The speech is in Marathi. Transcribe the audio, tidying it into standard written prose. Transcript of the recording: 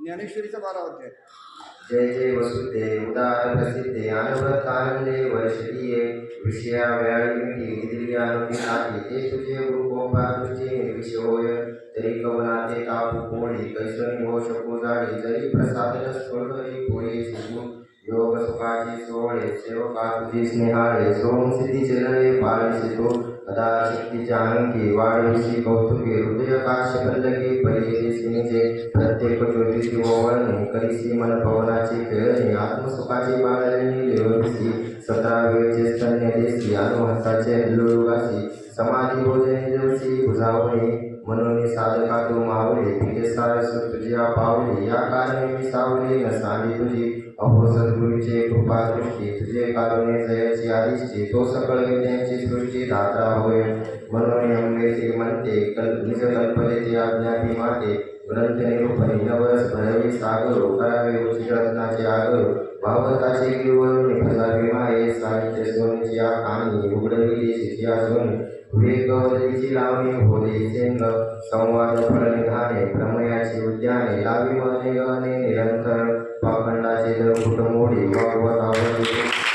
ज्ञानेश्वरीचा 12वा अध्याय. जय जय वसुते उदार प्रसिद्धे अनवरत आनंदे वर्षीये विषया व्याळी दिल्यानुदिनाती ते तुझे गुरुकोपा तुझे विषयोय तरी कवनाते तापू कोळी कैसनी हो शकू जाडी जरी प्रसादन स्फोटरी पोळी शिकू योग सुखाची सोहळे सेवका तुझी स्नेहाळे सोम सिद्धी चरणे पाळिसितो कदा शक्तीच्या अंगी वाढविसी कौतुके हृदय काश पल्लकी परियेसिनीचे प्रत्येक ज्योतिषी ओवळणे करीसी मन पवनाची खेळणे आत्मसुखाची बाळणी लेवसी 17 वेळचे स्तन्य देसी अनुहस्ताचे हल्लुगासी समाधी भोजने दिवसी बुजावणे म्हणून साधका तू मावळे तुझे सारस तुझ्या पावले या कारणे मी सावली न सांगी तुझी अहो सद्गुरूचे कृपा दृष्टी तुझे कारुणे जयाची आदिष्टी तो सकळ विद्यांची सृष्टी दाता होय म्हणून अंगेचे म्हणते निज कल्पनेचे आज्ञापी माते ग्रंथ निरूपणी नवरस भरवी सागर करावे उचित रत्नाचे आगर भावताचे गिरवरून फसावी माये साहित्य सोनीची आखाणी उघडविली शिकिया सोनी वेगवतीची लावणी भोले चेंग संवाद फळनिधाने प्रमयाची उद्याने लावी मने गणे निरंतर पाखंडाचे दर कुटमोडी वागवत आवडते